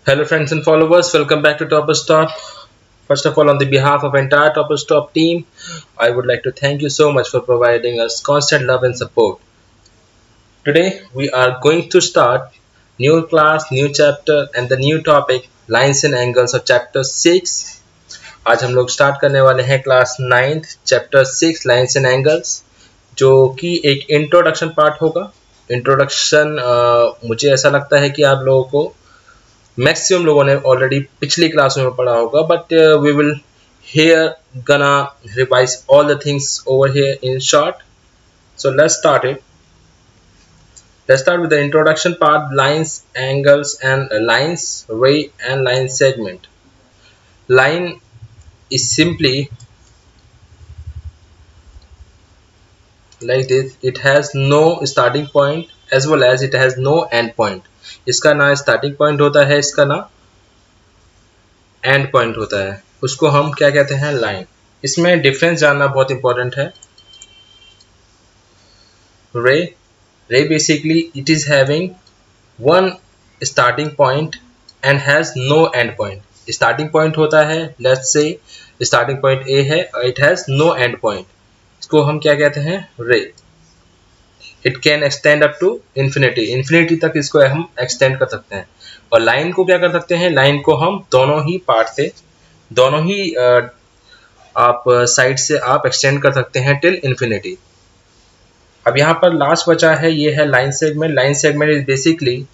Hello friends and followers, welcome back to Toppers Top. First of all, on the behalf of entire Toppers Top team, I would like to thank you so much for providing us constant love and support. Today we are going to start new class, new chapter and the new topic lines and angles of chapter 6. आज हम लोग start करने वाले हैं class 9th chapter 6 lines and angles, जो कि एक introduction part होगा. इंट्रोडक्शन मुझे ऐसा लगता है कि आप लोगों को मैक्सिमम लोगों ने ऑलरेडी पिछली क्लासों में पढ़ा होगा, बट वी विल हियर गना revise all the things over here in short. So let's start with the introduction part, lines, angles and lines, ray and line segment. Line is simply like this. It has no starting point as well as it has no end point. इसका ना starting point होता है, इसका ना and point होता है. उसको हम क्या कहते हैं? लाइन. इसमें डिफरेंस जानना बहुत इंपॉर्टेंट है. Ray basically it is having one starting point and has no end point. Starting point होता है, let's say starting point A है, it has no end point. इसको हम क्या कहते हैं? Ray. It can extend up to infinity. Infinity तक इसको हम एक्सटेंड कर सकते हैं. और लाइन को क्या कर सकते हैं? लाइन को हम दोनों ही पार्ट से, दोनों ही आप साइड से आप एक्सटेंड कर सकते हैं टिल इन्फिनिटी. अब यहाँ पर लास्ट बचा है, ये है line segment. Line segment is basically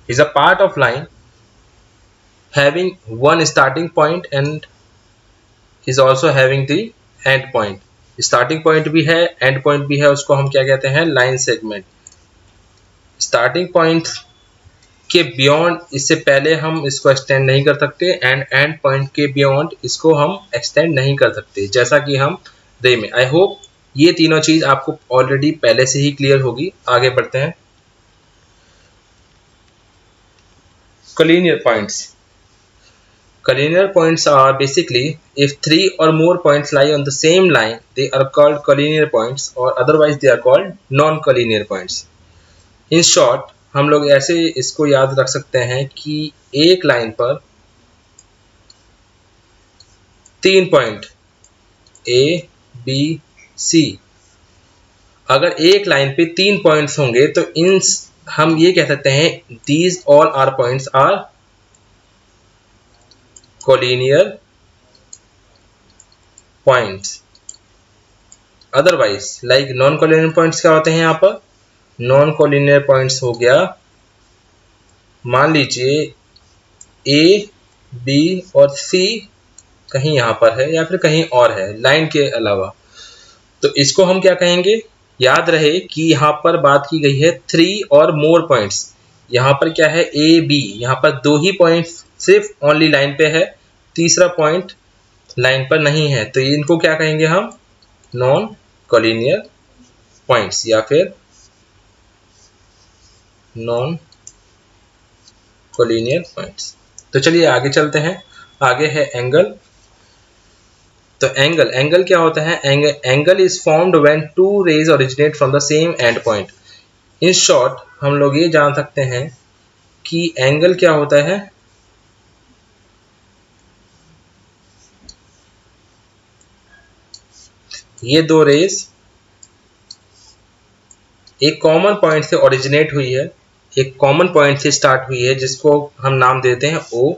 is a part of line having one starting point and is also having the end point. Starting point भी है, एंड पॉइंट भी है, उसको हम क्या कहते हैं? Line segment. स्टार्टिंग पॉइंट के बियॉन्ड, इससे पहले हम इसको एक्सटेंड नहीं कर सकते, एंड एंड पॉइंट के बियॉन्ड इसको हम एक्सटेंड नहीं कर सकते, जैसा कि हम रे में. आई होप ये तीनों चीज आपको ऑलरेडी पहले से ही क्लियर होगी. आगे बढ़ते हैं. Collinear points. Collinear points are basically if three or more points lie on the same line, they are called collinear points, or otherwise they are called non-collinear points. In short, हम लोग ऐसे इसको याद रख सकते हैं कि एक लाइन पर तीन पॉइंट A, B, C, अगर एक लाइन पे तीन पॉइंट्स होंगे तो इन हम ये कह सकते हैं these all our points are collinear points. Otherwise, like non-collinear points क्या होते हैं? यहाँ पर non-collinear points हो गया, मान लीजिए A, B और C कहीं यहाँ पर है या फिर कहीं और है लाइन के अलावा, तो इसको हम क्या कहेंगे? याद रहे कि यहाँ पर बात की गई है थ्री और मोर पॉइंट्स. यहाँ पर क्या है? A B. यहाँ पर दो ही पॉइंट्स सिर्फ ओनली लाइन पे है, तीसरा पॉइंट लाइन पर नहीं है, तो इनको क्या कहेंगे हम? नॉन कॉलिनियर पॉइंट्स या फिर नॉन कॉलिनियर पॉइंट्स. तो चलिए आगे चलते हैं. आगे है एंगल. तो एंगल क्या होता है? Angle is formed when two rays originate from the same end point. In short हम लोग ये जान सकते हैं कि एंगल क्या होता है. ये दो रेज एक कॉमन पॉइंट से ओरिजिनेट हुई है, एक कॉमन पॉइंट से स्टार्ट हुई है, जिसको हम नाम देते हैं O.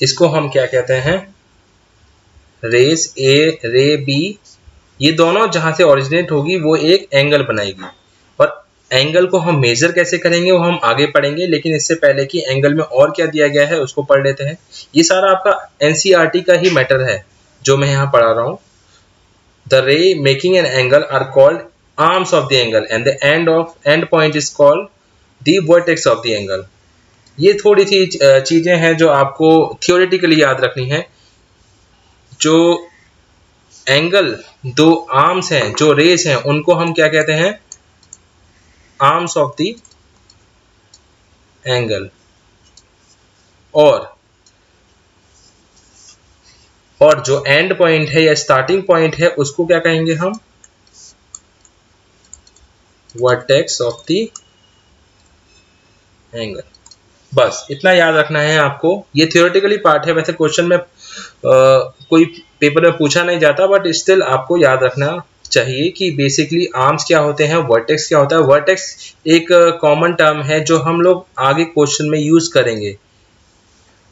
इसको हम क्या कहते हैं? रेस A, रे B. ये दोनों जहां से ओरिजिनेट होगी वो एक एंगल बनाएगी. और एंगल को हम मेजर कैसे करेंगे वो हम आगे पढ़ेंगे, लेकिन इससे पहले कि एंगल में और क्या दिया गया है उसको पढ़ लेते हैं. ये सारा आपका NCERT का ही मैटर है जो मैं यहाँ पढ़ा रहा हूँ. The ray making an angle are called arms of the angle and the end point is called the vertex of the angle. ये थोड़ी सी चीजें हैं जो आपको थियोरेटिकली याद रखनी है. जो एंगल दो आर्म्स हैं, जो रेस हैं, उनको हम क्या कहते हैं? Arms of the angle. और और जो एंड पॉइंट है या स्टार्टिंग पॉइंट है उसको क्या कहेंगे हम, वर्टेक्स ऑफ द एंगल। बस इतना याद रखना है आपको। ये थियोरेटिकली पार्ट है, वैसे क्वेश्चन में कोई पेपर में पूछा नहीं जाता, बट स्टिल आपको याद रखना चाहिए कि बेसिकली आर्म्स क्या होते हैं, वर्टेक्स क्या होता है। वर्टेक्स एक कॉमन टर्म है जो हम लोग आगे क्वेश्चन में यूज करेंगे,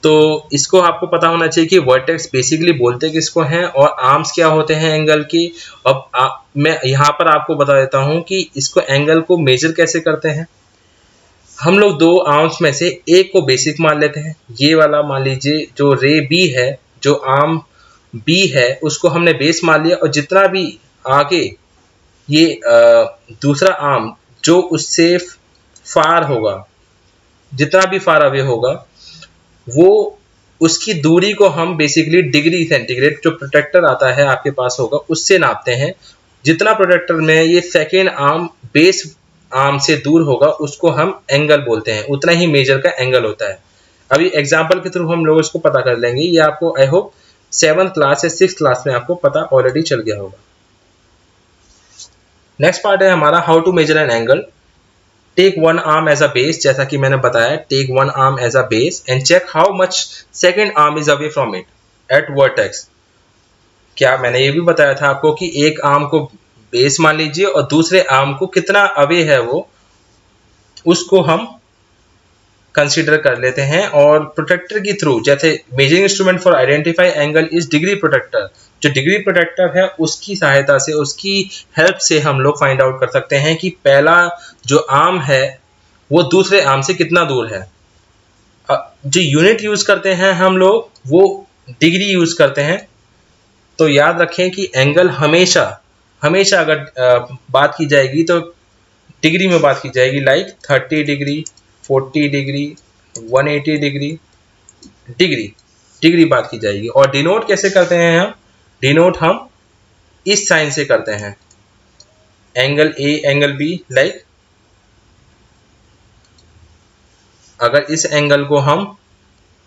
तो इसको आपको पता होना चाहिए कि वर्टेक्स बेसिकली बोलते किसको हैं और आर्म्स क्या होते हैं एंगल की। अब मैं यहाँ पर आपको बता देता हूँ कि इसको एंगल को मेजर कैसे करते हैं। हम लोग दो आर्म्स में से एक को बेसिक मान लेते हैं, ये वाला मान लीजिए जो रे बी है, जो आर्म बी है उसको हमने बेस मान लिया, और जितना भी आगे ये दूसरा आर्म जो उससे फार होगा, जितना भी फार अवे होगा, वो उसकी दूरी को हम बेसिकली डिग्री सेंटीग्रेड जो प्रोटेक्टर आता है आपके पास होगा उससे नापते हैं। जितना प्रोटेक्टर में ये सेकेंड आर्म बेस आर्म से दूर होगा उसको हम एंगल बोलते हैं, उतना ही मेजर का एंगल होता है। अभी एग्जांपल के थ्रू हम लोग इसको पता कर लेंगे। ये आपको आई होप 7th क्लास या 6th क्लास में आपको पता ऑलरेडी चल गया होगा। नेक्स्ट पार्ट है हमारा how to measure an angle. Take one arm as a base, जैसा कि मैंने बताया, take one arm as a base and check how much second arm is away from it at vertex. क्या मैंने ये भी बताया था आपको कि एक आर्म को बेस मान लीजिए और दूसरे आर्म को कितना अवे है वो, उसको हम कंसीडर कर लेते हैं। और प्रोटेक्टर के थ्रू, जैसे measuring instrument for identify angle is degree protractor, जो डिग्री प्रोटेक्टर है उसकी सहायता से, उसकी हेल्प से हम लोग फाइंड आउट कर सकते हैं कि पहला जो आर्म है वो दूसरे आर्म से कितना दूर है। जो यूनिट यूज करते हैं हम लोग वो डिग्री यूज करते हैं। तो याद रखें कि एंगल हमेशा हमेशा अगर बात की जाएगी तो डिग्री में बात की जाएगी, like 30 degree, 40 degree, 180 degree, degree बात की जाएगी। और डिनोट कैसे करते हैं हम, डिनोट हम इस साइन से करते हैं, angle A angle B. Like अगर इस एंगल को हम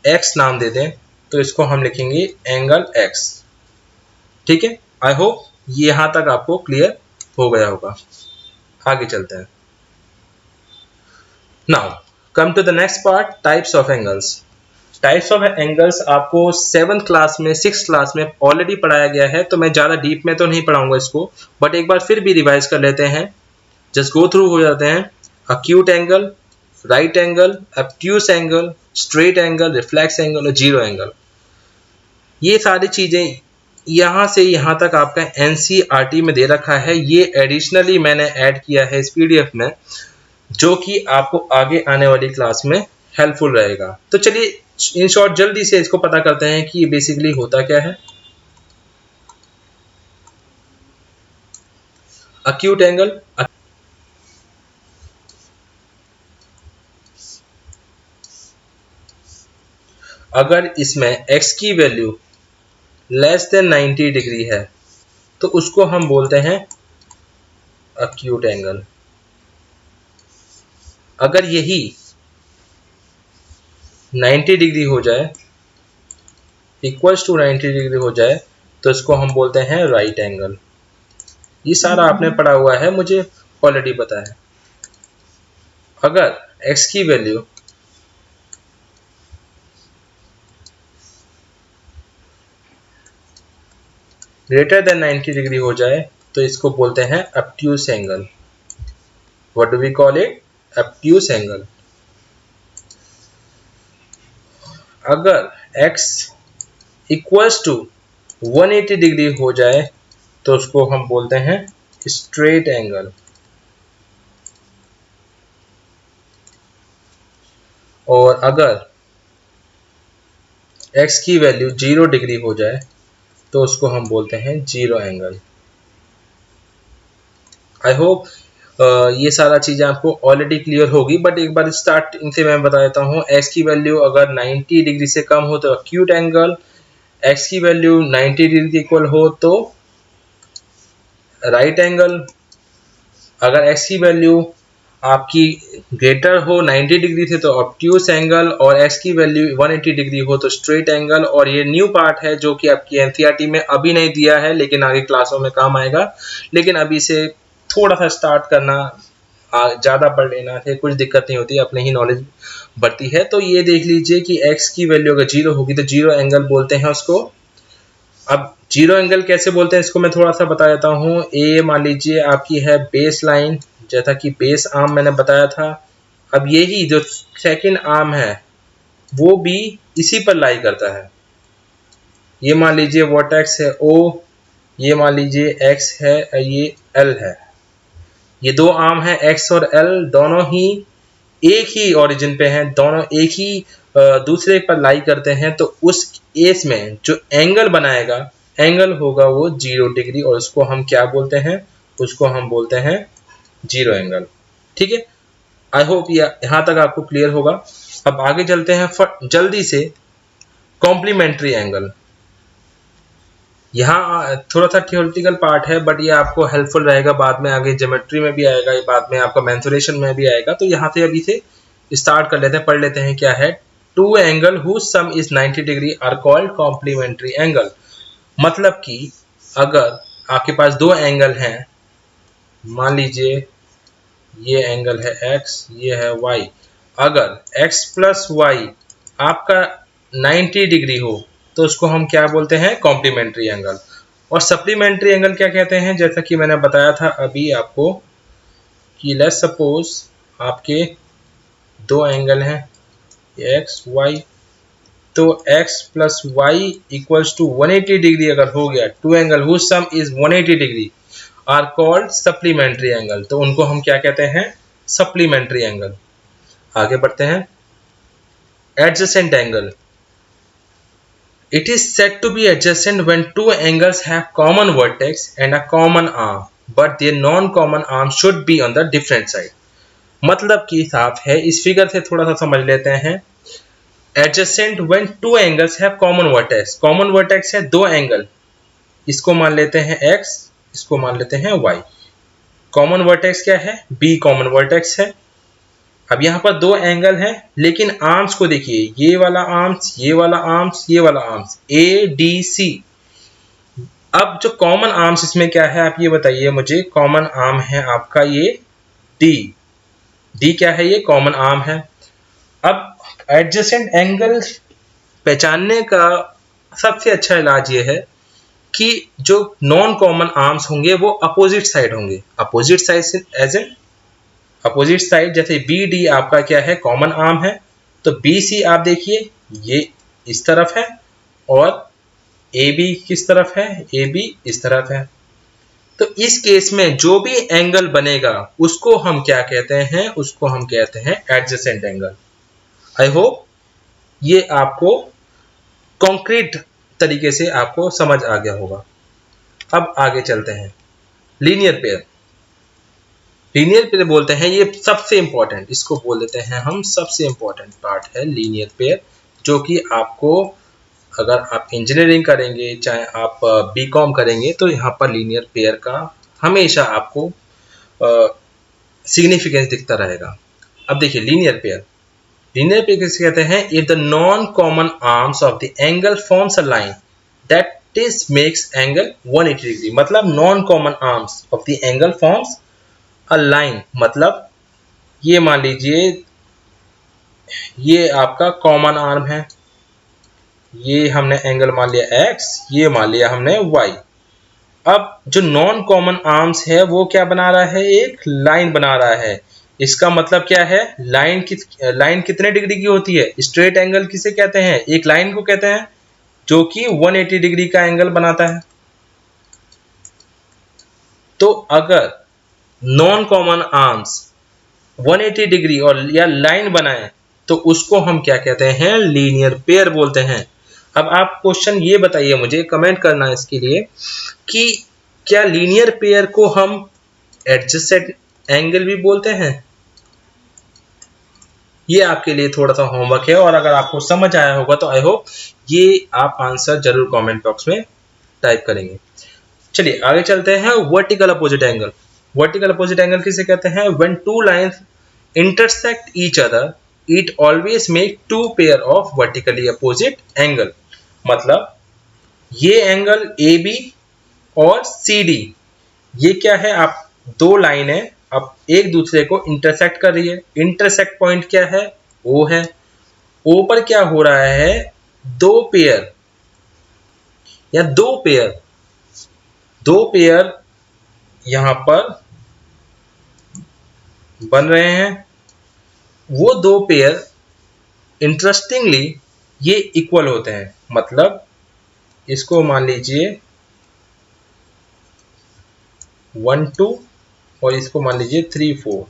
x नाम दे दें तो इसको हम लिखेंगे एंगल x। ठीक है, आई होप यहां तक आपको क्लियर हो गया होगा। आगे चलते हैं। Now come to the next part, types of angles. Types of angles आपको 7th क्लास में 6th क्लास में ऑलरेडी पढ़ाया गया है, तो मैं ज़्यादा डीप में तो नहीं पढ़ाऊंगा इसको, बट एक बार फिर भी रिवाइज कर लेते हैं, जस्ट गो थ्रू हो जाते हैं। Acute angle, right angle, obtuse angle, straight angle, reflex angle और जीरो एंगल। ये सारी चीज़ें यहाँ से यहाँ तक आपका NCERT में दे रखा है। ये एडिशनली मैंने ऐड किया है इस PDF में, जो कि आपको आगे आने वाली क्लास में हेल्पफुल रहेगा। तो चलिए इन शॉर्ट जल्दी से इसको पता करते हैं कि ये बेसिकली होता क्या है। अक्यूट एंगल, अगर इसमें x की वैल्यू लेस देन 90 डिग्री है तो उसको हम बोलते हैं अक्यूट एंगल। अगर यही 90 डिग्री हो जाए, इक्वल्स टू 90 डिग्री हो जाए, तो इसको हम बोलते हैं राइट एंगल। ये सारा आपने पढ़ा हुआ है, मुझे ऑलरेडी पता है। अगर x की वैल्यू ग्रेटर देन 90 डिग्री हो जाए तो इसको बोलते हैं obtuse angle. What do we call it, obtuse angle. अगर x इक्वल्स टू 180 डिग्री हो जाए तो उसको हम बोलते हैं स्ट्रेट एंगल। और अगर x की वैल्यू 0 डिग्री हो जाए तो उसको हम बोलते हैं जीरो एंगल। आई होप ये सारा चीज़ें आपको ऑलरेडी क्लियर होगी, बट एक बार स्टार्टिंग से मैं बता देता हूँ। x की वैल्यू अगर 90 डिग्री से कम हो तो अक्यूट एंगल, x की वैल्यू 90 डिग्री के इक्वल हो तो राइट एंगल, अगर x की वैल्यू आपकी ग्रेटर हो 90 डिग्री से तो ऑब्ट्यूस एंगल, और x की वैल्यू 180 डिग्री हो तो स्ट्रेट एंगल। और ये न्यू पार्ट है जो कि आपकी एनसीईआरटी में अभी नहीं दिया है, लेकिन आगे क्लासों में काम आएगा। लेकिन अभी से थोड़ा सा स्टार्ट करना, ज़्यादा पढ़ लेना से कुछ दिक्कत नहीं होती, अपने ही नॉलेज बढ़ती है। तो ये देख लीजिए कि x की वैल्यू अगर 0 होगी तो 0 एंगल बोलते हैं उसको। अब 0 एंगल कैसे बोलते हैं इसको मैं थोड़ा सा बता देता हूँ। ए मान लीजिए आपकी है बेस लाइन, जैसा कि बेस आर्म मैंने बताया था। अब यही जो सेकंड आर्म है वो भी इसी पर लाई करता है। ये मान लीजिए वर्टेक्स है O, ये मान लीजिए X है, ये L है। ये दो आर्म है X और L, दोनों ही एक ही ओरिजिन पे हैं, दोनों एक ही दूसरे पर लाई करते हैं। तो उस केस में जो एंगल बनाएगा, एंगल होगा वो 0 डिग्री, और उसको हम क्या बोलते हैं, उसको हम बोलते हैं 0 एंगल। ठीक है, आई होप यहाँ तक आपको क्लियर होगा। अब आगे चलते हैं जल्दी से कॉम्प्लीमेंट्री एंगल। यहाँ थोड़ा सा थियोरेटिकल पार्ट है, बट ये आपको हेल्पफुल रहेगा, बाद में आगे ज्योमेट्री में भी आएगा, ये बाद में आपका मेंसुरेशन में भी आएगा। तो यहाँ से अभी से स्टार्ट कर लेते हैं, पढ़ लेते हैं क्या है। Two angle whose sum is 90 degree are called complementary angle. मतलब कि अगर आपके पास दो एंगल हैं, मान लीजिए ये एंगल है x, ये है y, अगर x प्लस वाई आपका 90 डिग्री हो तो उसको हम क्या बोलते हैं, कॉम्प्लीमेंट्री एंगल। और सप्लीमेंट्री एंगल क्या कहते हैं, जैसा कि मैंने बताया था अभी आपको कि लेट्स सपोज आपके दो एंगल हैं x y, तो x plus Y equals to 180 degree अगर हो गया, two angle whose sum is 180 degree are called supplementary angle. तो उनको हम क्या कहते हैं, सप्लीमेंट्री एंगल। आगे बढ़ते हैं, adjacent angle. It is said to be adjacent when two angles have common vertex and a common arm, but their non-common arm should be on the different side. मतलब कि साफ है, इस फिगर से थोड़ा सा समझ लेते हैं। Adjacent when two angles have common vertex. Common vertex है दो एंगल, इसको मान लेते हैं x, इसको मान लेते हैं y। कॉमन वर्टेक्स क्या है, b कॉमन वर्टेक्स है। अब यहाँ पर दो एंगल हैं, लेकिन आर्म्स को देखिए, ये वाला आर्म्स, ये वाला आर्म्स, ये वाला आर्म्स, ए डी सी। अब जो कॉमन आर्म्स इसमें क्या है, आप ये बताइए मुझे। कॉमन आर्म है आपका ये डी, डी क्या है, ये कॉमन आर्म है। अब एडजेसेंट एंगल पहचानने का सबसे अच्छा इलाज ये है कि जो नॉन कॉमन आर्म्स होंगे वो अपोजिट साइड होंगे। Opposite side as A opposite side, जैसे बी डी आपका क्या है, कॉमन आर्म है, तो बी सी आप देखिए ये इस तरफ है, और ए बी किस तरफ है, ए बी इस तरफ है। तो इस केस में जो भी एंगल बनेगा उसको हम क्या कहते हैं, उसको हम कहते हैं एडजेसेंट एंगल। आई होप ये आपको कॉन्क्रीट तरीके से आपको समझ आ गया होगा। अब आगे चलते हैं, लीनियर पेयर। लीनियर पेयर बोलते हैं, ये सबसे इंपॉर्टेंट, इसको बोल देते हैं हम सबसे इंपॉर्टेंट पार्ट है लीनियर पेयर, जो कि आपको अगर आप इंजीनियरिंग करेंगे, चाहे आप बीकॉम करेंगे, तो यहाँ पर लीनियर पेयर का हमेशा आपको सिग्निफिकेंस दिखता रहेगा। अब देखिए लीनियर पेयर, लीनियर पेयर किसे कहते हैं, if the non common arms of the angle forms a line that is makes angle 180 degree. मतलब non common arms of the angle forms a line, मतलब ये मान लीजिए ये आपका कॉमन आर्म है, ये हमने एंगल मान लिया x, ये मान लिया हमने y। अब जो नॉन कॉमन आर्म्स है वो क्या बना रहा है, एक लाइन बना रहा है। इसका मतलब क्या है, लाइन कितने डिग्री की होती है, स्ट्रेट एंगल किसे कहते हैं, एक लाइन को कहते हैं जो कि 180 डिग्री का एंगल बनाता है। तो अगर नॉन कॉमन आर्म्स 180 डिग्री और या लाइन बनाए तो उसको हम क्या कहते हैं, लीनियर पेयर बोलते हैं। अब आप क्वेश्चन ये बताइए मुझे, कमेंट करना इसके लिए कि क्या लीनियर पेयर को हम एडजेसेंट एंगल भी बोलते हैं। ये आपके लिए थोड़ा सा होमवर्क है, और अगर आपको समझ आया होगा तो आई होप ये आप आंसर जरूर कमेंट बॉक्स में टाइप करेंगे। चलिए आगे चलते हैं, vertical opposite angle. Vertical opposite angle किसे कहते हैं? When two lines intersect each other it always make two pair of vertically opposite angle. मतलब ये एंगल ए बी और सी डी, ये क्या है? आप दो लाइनें अब एक दूसरे को इंटरसेक्ट कर रही है। इंटरसेक्ट पॉइंट क्या है? ओ है। ओ पर क्या हो रहा है? दो पेयर या दो पेयर यहां पर बन रहे हैं। वो दो पेयर इंटरेस्टिंगली ये इक्वल होते हैं। मतलब इसको मान लीजिए 1 2 और इसको मान लीजिए 3 4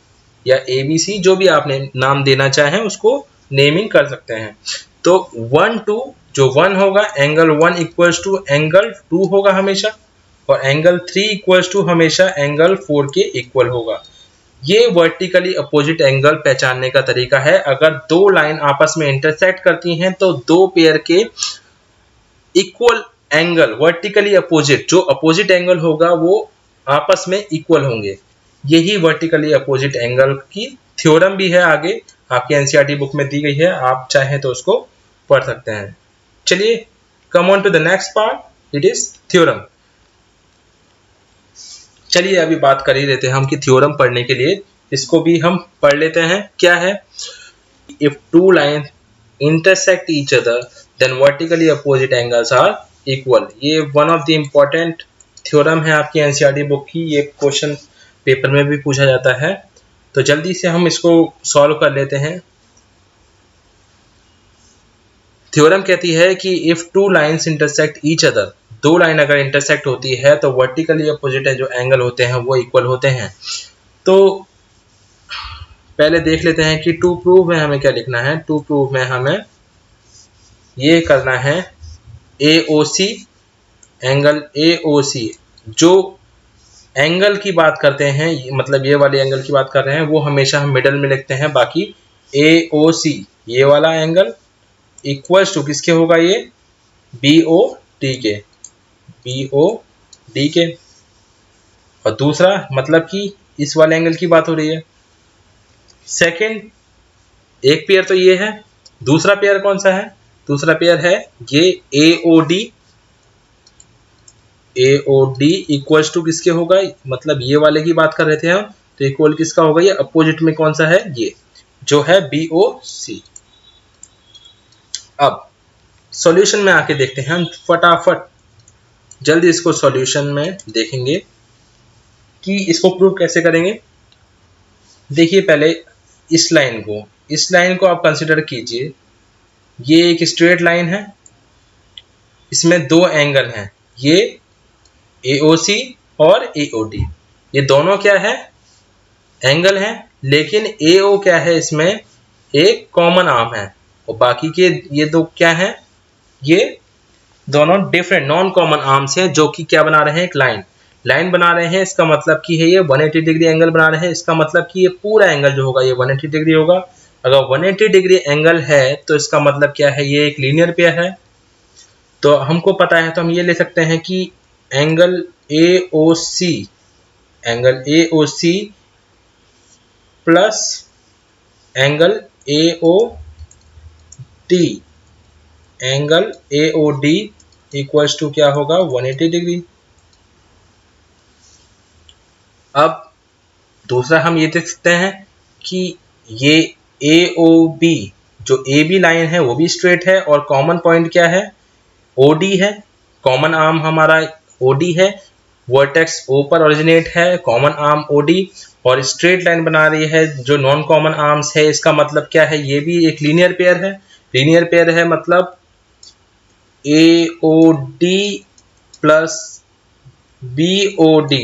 या ABC, जो भी आपने नाम देना चाहें उसको नेमिंग कर सकते हैं। तो 1 2 जो 1 होगा, एंगल 1 इक्वल्स टू एंगल 2 होगा हमेशा, और एंगल 3 इक्वल्स टू हमेशा एंगल 4 के इक्वल होगा। ये वर्टिकली अपोजिट एंगल पहचानने का तरीका है। अगर दो लाइन आपस में इंटरसेक्ट करती हैं तो दो पेयर के इक्वल एंगल वर्टिकली अपोजिट, जो अपोजिट एंगल होगा वो आपस में इक्वल होंगे। यही वर्टिकली अपोजिट एंगल की थ्योरम भी है, आगे आपकी एनसीईआरटी बुक में दी गई है, आप चाहें तो उसको पढ़ सकते हैं। चलिए come on to the next part, it is theorem. चलिए अभी बात कर ही लेते हैं हम कि थ्योरम पढ़ने के लिए इसको भी हम पढ़ लेते हैं। क्या है? If two line intersect each other then vertically opposite angles are equal। ये one of the important theorem है आपकी एनसीईआरटी बुक की। ये क्वेश्चन पेपर में भी पूछा जाता है, तो जल्दी से हम इसको सॉल्व कर लेते हैं। थ्योरम कहती है कि if two lines intersect each other, दो लाइन अगर इंटरसेक्ट होती है तो वर्टिकली अपोजिट जो एंगल होते हैं वो इक्वल होते हैं। तो पहले देख लेते हैं कि टू प्रूव में हमें क्या लिखना है। टू प्रूव में हमें ये करना है AOC, एंगल AOC, जो एंगल की बात करते हैं, मतलब ये वाले एंगल की बात कर रहे हैं, वो हमेशा हम मिडल में लिखते हैं। बाकी AOC ये वाला एंगल इक्वल्स टू किसके होगा? ये BOD के, BOD के। और दूसरा मतलब कि इस वाले एंगल की बात हो रही है। सेकंड, एक पेयर तो ये है, दूसरा पेयर कौन सा है? दूसरा पेयर है ये AOD, AOD इक्वल्स टू किसके होगा? मतलब ये वाले की बात कर रहे थे हम, तो इक्वल किसका होगा? ये अपोजिट में कौन सा है? ये जो है BOC। अब सॉल्यूशन में आके देखते हैं हम फटाफट, जल्दी इसको सॉल्यूशन में देखेंगे कि इसको प्रूव कैसे करेंगे। देखिए पहले इस लाइन को आप कंसिडर कीजिए। ये एक स्ट्रेट लाइन है, इसमें दो एंगल हैं, ये AOC और AOD। ये दोनों क्या है? एंगल है। लेकिन AO क्या है? इसमें एक कॉमन आर्म है, और बाकी के ये दो क्या है? ये दोनों डिफरेंट नॉन कॉमन आर्म्स हैं, जो कि क्या बना रहे हैं? एक लाइन बना रहे हैं। इसका मतलब कि है ये 180 डिग्री एंगल बना रहे हैं। इसका मतलब कि ये पूरा एंगल जो होगा ये 180 डिग्री होगा। अगर 180 डिग्री एंगल है तो इसका मतलब क्या है? ये एक लीनियर पेयर है। तो हमको पता है, तो हम ये ले सकते हैं कि angle AOC plus angle AOD equals to क्या होगा? 180 डिग्री। अब दूसरा हम ये देख सकते हैं कि ये AOB जो AB लाइन है वो भी स्ट्रेट है, और कॉमन पॉइंट क्या है? OD है। कॉमन आर्म हमारा OD है, वर्टेक्स O पर ओरिजिनेट है, कॉमन आर्म OD, और स्ट्रेट लाइन बना रही है जो नॉन कॉमन आर्म्स है। इसका मतलब क्या है? ये भी एक लीनियर पेयर है। मतलब AOD plus BOD,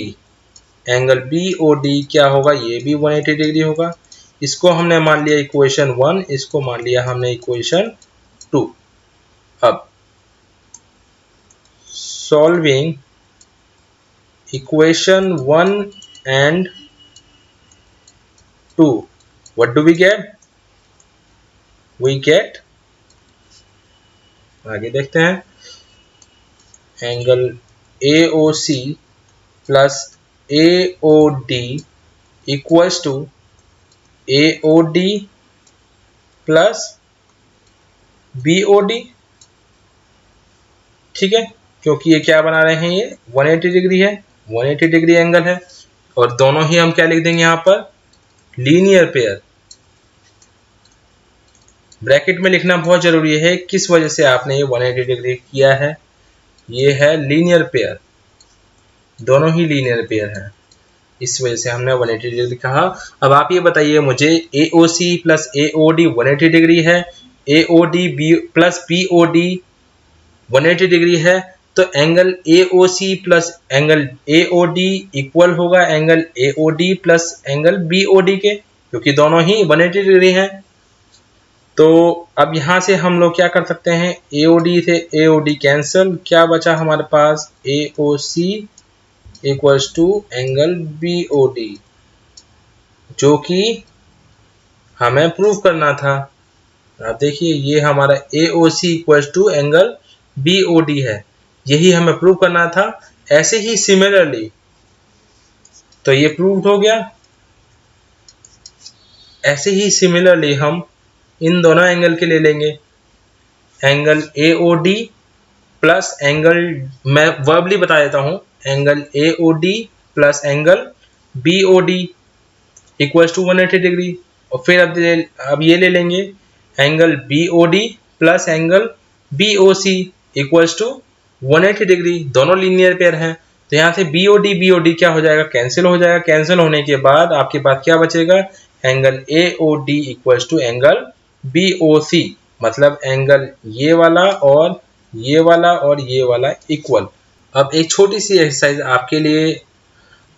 angle BOD क्या होगा? ये भी 180 डिग्री होगा। इसको हमने मान लिया इक्वेशन 1, इसको मान लिया हमने इक्वेशन 2। अब solving equation 1 and 2, what do we get? We get, आगे देखते हैं, angle AOC plus AOD equals to AOD plus BOD, ठीक है, क्योंकि ये क्या बना रहे हैं, ये 180 डिग्री है, 180 डिग्री एंगल है, और दोनों ही हम क्या लिख देंगे यहाँ पर, लीनियर पेयर। ब्रैकेट में लिखना बहुत जरूरी है, किस वजह से आपने ये 180 डिग्री किया है, ये है लीनियर पेयर, दोनों ही लीनियर पेयर हैं, इस वजह से हमने 180 डिग्री कहा। अब आप ये बताइए मुझे, AOC प्लस AOD 180 डिग्री है, AOD प्लस BOD 180 डिग्री है, तो angle AOC plus angle AOD equal होगा angle AOD plus angle BOD के, क्योंकि दोनों ही 180 डिग्री हैं। तो अब यहाँ से हम लोग क्या कर सकते हैं, AOD से AOD कैंसिल, क्या बचा हमारे पास, AOC equals to angle BOD, जो कि हमें प्रूव करना था। आप देखिए ये हमारा AOC equals to angle BOD है, यही हमें प्रूव करना था। ऐसे ही सिमिलरली, तो ये प्रूव हो गया। ऐसे ही सिमिलरली हम इन दोनों एंगल के ले लेंगे, एंगल AOD प्लस एंगल, मैं वर्बली बता देता हूं, angle AOD plus angle BOD equals to 180 degree, और फिर अब ये ले लेंगे angle BOD plus angle BOC equals to 180 degree, दोनों लीनियर पेयर हैं। तो यहाँ से BOD क्या हो जाएगा, कैंसिल हो जाएगा। कैंसिल होने के बाद आपके पास क्या बचेगा, angle AOD equals to angle BOC, मतलब एंगल ये वाला और ये वाला और ये वाला इक्वल। अब एक छोटी सी एक्सरसाइज आपके लिए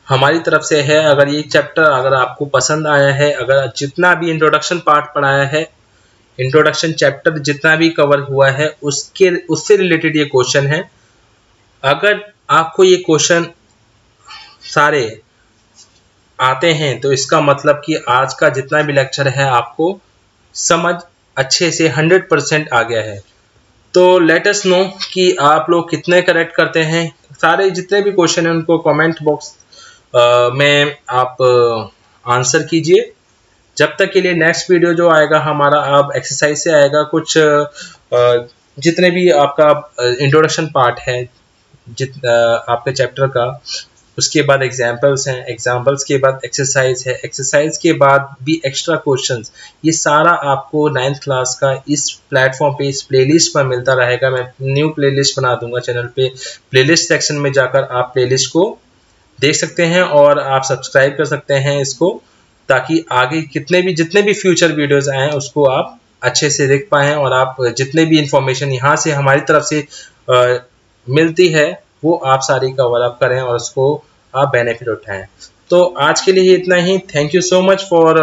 हमारी तरफ से है। अगर ये चैप्टर अगर आपको पसंद आया है, अगर जितना भी इंट्रोडक्शन पार्ट पढ़ाया है, इंट्रोडक्शन चैप्टर जितना भी कवर हुआ है, उससे रिलेटेड ये क्वेश्चन है। अगर आपको ये क्वेश्चन सारे आते हैं तो इसका मतलब कि आज का जितना भी लेक्चर है आपको समझ अच्छे से 100% आ गया है। तो लेट अस नो कि आप लोग कितने करेक्ट करते हैं। सारे जितने भी क्वेश्चन हैं उनको कमेंट बॉक्स में आप आंसर कीजिए। जब तक के लिए नेक्स्ट वीडियो जो आएगा हमारा अब एक्सरसाइज से आएगा, कुछ जितने भी आपका इंट्रोडक्शन पार्ट है आपके चैप्टर का, उसके बाद एग्जाम्पल्स हैं, एग्जाम्पल्स के बाद एक्सरसाइज है, एक्सरसाइज के बाद भी एक्स्ट्रा क्वेश्चंस, ये सारा आपको 9th क्लास का इस प्लेटफॉर्म पे, इस प्लेलिस्ट पर मिलता रहेगा। मैं न्यू प्लेलिस्ट बना दूंगा चैनल पे, प्लेलिस्ट सेक्शन में जाकर आप प्लेलिस्ट को देख सकते हैं और आप सब्सक्राइब कर सकते हैं इसको, ताकि आगे जितने भी फ्यूचर वीडियोस आए उसको आप अच्छे से देख पाएँ और आप जितने भी इंफॉर्मेशन यहाँ से हमारी तरफ से मिलती है वो आप सारी कवर अप करें और उसको आप बेनिफिट उठाएं। तो आज के लिए इतना ही। Thank you so much for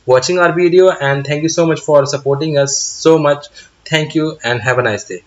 watching our video and thank you so much for supporting us so much. Thank you and have a nice day.